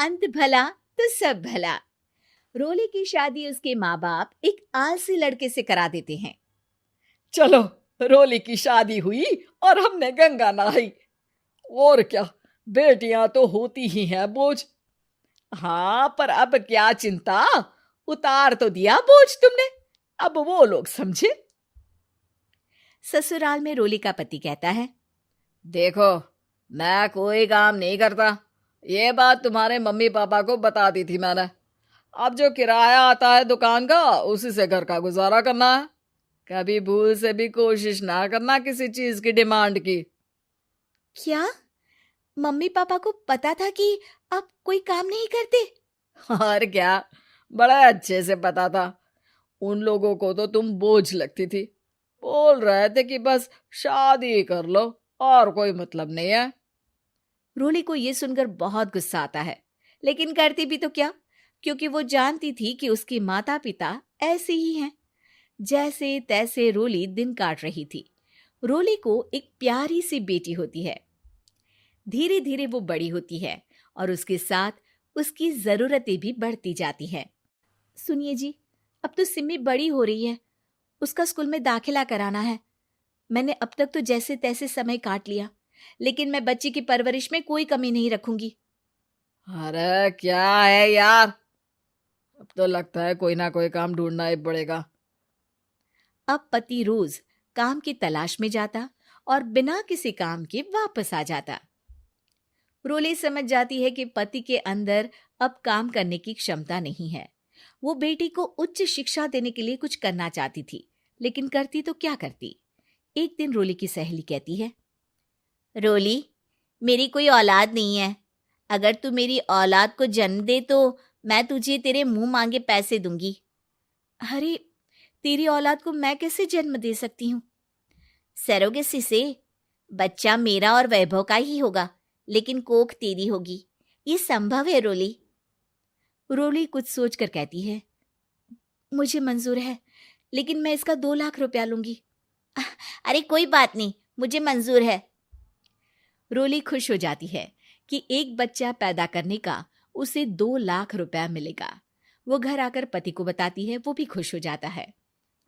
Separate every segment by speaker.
Speaker 1: अंत भला तो सब भला। रोली की शादी उसके माँ बाप एक आलसी लड़के से करा देते हैं।
Speaker 2: चलो, रोली की शादी हुई और हमने गंगा नहाई। और क्या, बेटियां तो होती ही हैं बोझ। हाँ, पर अब क्या चिंता, उतार तो दिया बोझ तुमने, अब वो लोग समझे।
Speaker 1: ससुराल में रोली का पति कहता है,
Speaker 2: देखो, मैं कोई काम नहीं करता, ये बात तुम्हारे मम्मी पापा को बता दी थी मैंने। अब जो किराया आता है दुकान का, उसी से घर का गुजारा करना है। कभी भूल से भी कोशिश ना करना किसी चीज की डिमांड की।
Speaker 1: क्या मम्मी पापा को पता था कि आप कोई काम नहीं करते?
Speaker 2: और क्या, बड़ा अच्छे से पता था। उन लोगों को तो तुम बोझ लगती थी, बोल रहे थे कि बस शादी कर लो और कोई मतलब नहीं है।
Speaker 1: रोली को यह सुनकर बहुत गुस्सा आता है, लेकिन करती भी तो क्या, क्योंकि वो जानती थी कि उसके माता पिता ऐसे ही हैं। जैसे तैसे रोली दिन काट रही थी। रोली को एक प्यारी सी बेटी होती है। धीरे धीरे वो बड़ी होती है और उसके साथ उसकी जरूरतें भी बढ़ती जाती हैं। सुनिए जी, अब तो सिमी बड़ी हो रही है, उसका स्कूल में दाखिला कराना है। मैंने अब तक तो जैसे तैसे समय काट लिया, लेकिन मैं बच्ची की परवरिश में कोई कमी नहीं रखूंगी।
Speaker 2: अरे क्या है यार, अब तो लगता है कोई ना कोई काम ढूंढना ही पड़ेगा।
Speaker 1: अब पति रोज काम की तलाश में जाता और बिना किसी काम के वापस आ जाता। रोली समझ जाती है कि पति के अंदर अब काम करने की क्षमता नहीं है। वो बेटी को उच्च शिक्षा देने के लिए कुछ करना चाहती थी, लेकिन करती तो क्या करती। एक दिन रोली की सहेली कहती है, रोली, मेरी कोई औलाद नहीं है। अगर तू मेरी औलाद को जन्म दे तो मैं तुझे तेरे मुंह मांगे पैसे दूंगी। अरे, तेरी औलाद को मैं कैसे जन्म दे सकती हूँ? सरोगेसी से। बच्चा मेरा और वैभव का ही होगा, लेकिन कोख तेरी होगी। ये संभव है रोली। रोली कुछ सोचकर कहती है, मुझे मंजूर है, लेकिन मैं इसका 2 लाख रुपया लूंगी। अरे कोई बात नहीं, मुझे मंजूर है। रोली खुश हो जाती है कि एक बच्चा पैदा करने का उसे 2 लाख रुपया मिलेगा। वो घर आकर पति को बताती है, वो भी खुश हो जाता है।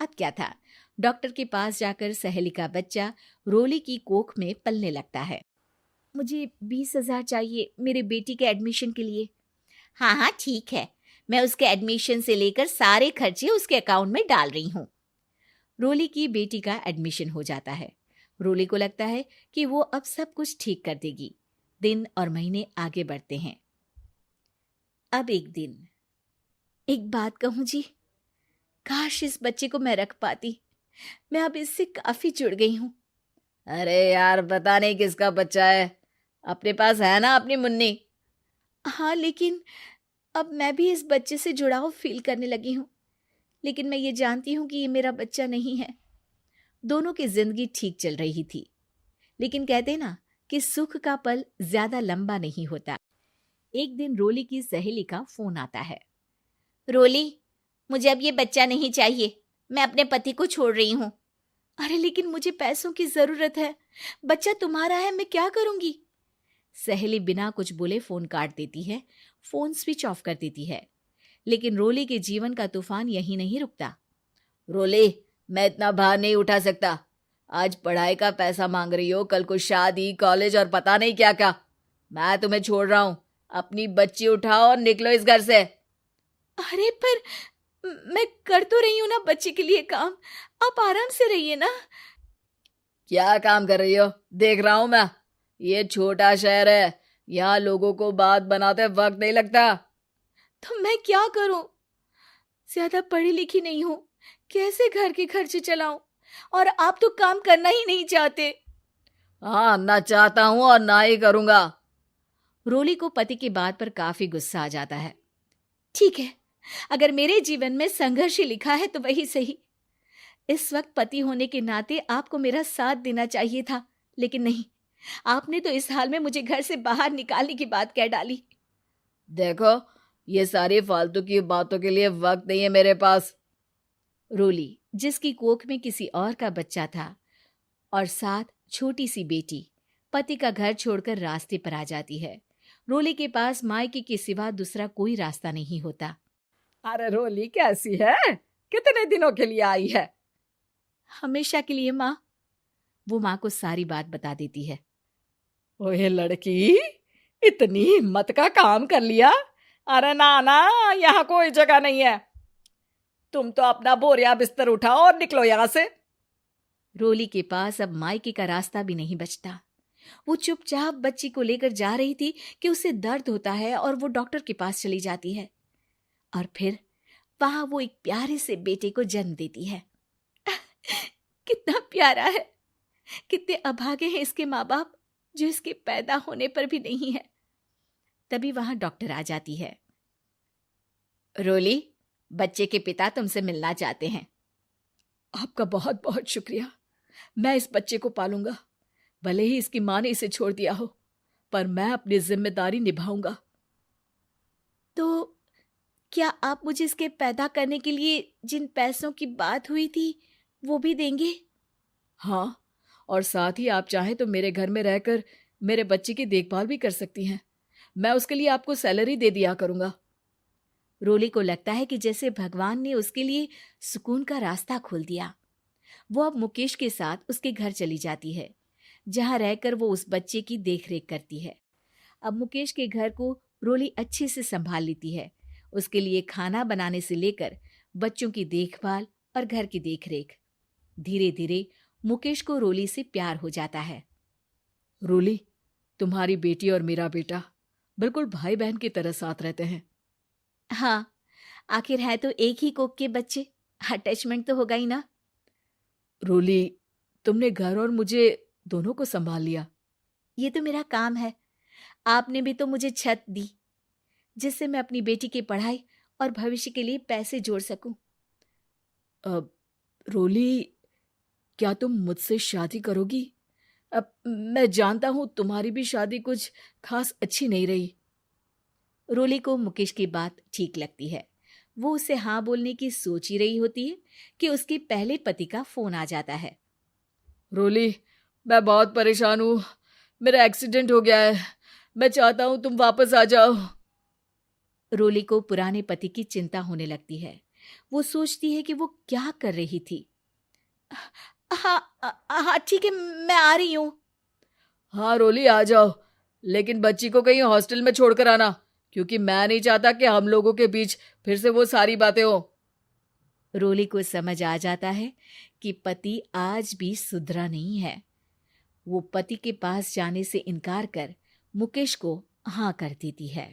Speaker 1: अब क्या था, डॉक्टर के पास जाकर सहेली का बच्चा रोली की कोख में पलने लगता है। मुझे 20,000 चाहिए मेरे बेटी के एडमिशन के लिए। हाँ हाँ ठीक है, मैं उसके एडमिशन से लेकर सारे खर्चे उसके अकाउंट में डाल रही हूँ। रोली की बेटी का एडमिशन हो जाता है। रोली को लगता है कि वो अब सब कुछ ठीक कर देगी। दिन और महीने आगे बढ़ते हैं। अब एक दिन, एक बात कहूँ जी, काश इस बच्चे को मैं रख पाती। मैं अब इससे काफी जुड़ गई हूँ।
Speaker 2: अरे यार, पता नहीं किसका बच्चा है, अपने पास है ना अपनी मुन्नी।
Speaker 1: हाँ, लेकिन अब मैं भी इस बच्चे से जुड़ाव फील करने लगी हूँ। लेकिन मैं ये जानती हूँ कि ये मेरा बच्चा नहीं है। दोनों की जिंदगी ठीक चल रही थी, लेकिन कहते ना कि सुख का पल ज्यादा लंबा नहीं होता। एक दिन रोली की सहेली का फोन आता है। रोली, मुझे अब ये बच्चा नहीं चाहिए, मैं अपने पति को छोड़ रही हूँ। अरे लेकिन मुझे पैसों की जरूरत है, बच्चा तुम्हारा है, मैं क्या करूंगी? सहेली बिना कुछ बोले फोन काट देती है, फोन स्विच ऑफ कर देती है। लेकिन रोली के जीवन का तूफान यहीं नहीं रुकता।
Speaker 2: रोली, मैं इतना भार नहीं उठा सकता। आज पढ़ाई का पैसा मांग रही हो, कल को शादी, कॉलेज और पता नहीं क्या क्या। मैं तुम्हें छोड़ रहा हूँ, अपनी बच्ची उठाओ और निकलो इस घर से।
Speaker 1: अरे पर मैं कर तो रही हूं ना बच्चे के लिए काम, आप आराम से रहिए ना।
Speaker 2: क्या काम कर रही हो, देख रहा हूं मैं। ये छोटा शहर है, यहाँ लोगों को बात बनाते वक्त नहीं लगता।
Speaker 1: तो मैं क्या करूं? ज्यादा पढ़ी लिखी नहीं हूं, कैसे घर के खर्चे चलाऊं? और आप तो काम करना ही नहीं चाहते।
Speaker 2: हाँ, ना चाहता हूं और ना ही करूंगा।
Speaker 1: रोली को पति की बात पर काफी गुस्सा आ जाता है। ठीक है, अगर मेरे जीवन में संघर्ष ही लिखा है तो वही सही। इस वक्त पति होने के नाते आपको मेरा साथ देना चाहिए था, लेकिन नहीं, आपने तो इस हाल में मुझे घर से बाहर निकालने की बात कह डाली।
Speaker 2: देखो, ये सारी फालतू की बातों के लिए वक्त नहीं है मेरे पास।
Speaker 1: रोली, जिसकी कोख में किसी और का बच्चा था और साथ छोटी सी बेटी, पति का घर छोड़कर रास्ते पर आ जाती है। रोली के पास मायके के सिवा दूसरा कोई रास्ता नहीं होता।
Speaker 2: अरे रोली कैसी है? कितने दिनों के लिए आई है?
Speaker 1: हमेशा के लिए माँ। वो माँ को सारी बात बता देती है।
Speaker 2: ओए लड़की, इतनी हिम्मत का काम कर लिया। अरे ना ना, यहाँ कोई जगह नहीं है। तुम तो अपना बोरिया बिस्तर उठाओ और निकलो यहाँ से।
Speaker 1: रोली के पास अब मायके का रास्ता भी नहीं बचता। वो चुपचाप बच्ची को लेकर जा रही थी कि उसे दर्द होता है और वो डॉक्टर के पास चली जाती है और फिर वहां वो एक प्यारे से बेटे को जन्म देती है। कितना प्यारा है, कितने अभागे हैं इसके माँ बाप जो इसके पैदा होने पर भी नहीं है। तभी वहां डॉक्टर आ जाती है। रोली, बच्चे के पिता तुमसे मिलना चाहते हैं।
Speaker 2: आपका बहुत बहुत शुक्रिया। मैं इस बच्चे को पालूंगा, भले ही इसकी माँ ने इसे छोड़ दिया हो, पर मैं अपनी जिम्मेदारी निभाऊंगा।
Speaker 1: तो क्या आप मुझे इसके पैदा करने के लिए जिन पैसों की बात हुई थी वो भी देंगे?
Speaker 2: हाँ, और साथ ही आप चाहें तो मेरे घर में रहकर मेरे बच्चे की देखभाल भी कर सकती हैं। मैं उसके लिए आपको सैलरी दे दिया करूंगा।
Speaker 1: रोली को लगता है कि जैसे भगवान ने उसके लिए सुकून का रास्ता खोल दिया। वो अब मुकेश के साथ उसके घर चली जाती है, जहां रहकर वो उस बच्चे की देखरेख करती है। अब मुकेश के घर को रोली अच्छे से संभाल लेती है। उसके लिए खाना बनाने से लेकर बच्चों की देखभाल और घर की देखरेख। धीरे धीरे मुकेश को रोली से प्यार हो जाता है।
Speaker 2: रोली, तुम्हारी बेटी और मेरा बेटा बिल्कुल भाई बहन की तरह साथ रहते हैं।
Speaker 1: हाँ, आखिर है तो एक ही कोख के बच्चे, अटैचमेंट तो होगा ही ना।
Speaker 2: रोली, तुमने घर और मुझे दोनों को संभाल लिया।
Speaker 1: ये तो मेरा काम है। आपने भी तो मुझे छत दी जिससे मैं अपनी बेटी की पढ़ाई और भविष्य के लिए पैसे जोड़ सकूं।
Speaker 2: अब रोली, क्या तुम मुझसे शादी करोगी? अब मैं जानता हूं तुम्हारी भी शादी कुछ खास अच्छी नहीं रही।
Speaker 1: रोली को मुकेश की बात ठीक लगती है। वो उसे हाँ बोलने की सोच ही रही होती है कि उसके पहले पति का फोन आ जाता है।
Speaker 2: रोली, मैं बहुत परेशान हूं। मेरा एक्सीडेंट हो गया है। मैं चाहता हूं तुम वापस आ जाओ।
Speaker 1: रोली को पुराने पति की चिंता होने लगती है। वो सोचती है कि वो क्या कर रही थी। हाँ हाँ ठीक है, मैं आ रही हूँ।
Speaker 2: हाँ रोली, आ जाओ, लेकिन बच्ची को कहीं हॉस्टल में छोड़कर आना, क्योंकि मैं नहीं चाहता कि हम लोगों के बीच फिर से वो सारी बातें हो।
Speaker 1: रोली को समझ आ जाता है कि पति आज भी सुधरा नहीं है। वो पति के पास जाने से इनकार कर मुकेश को हाँ कर देती है।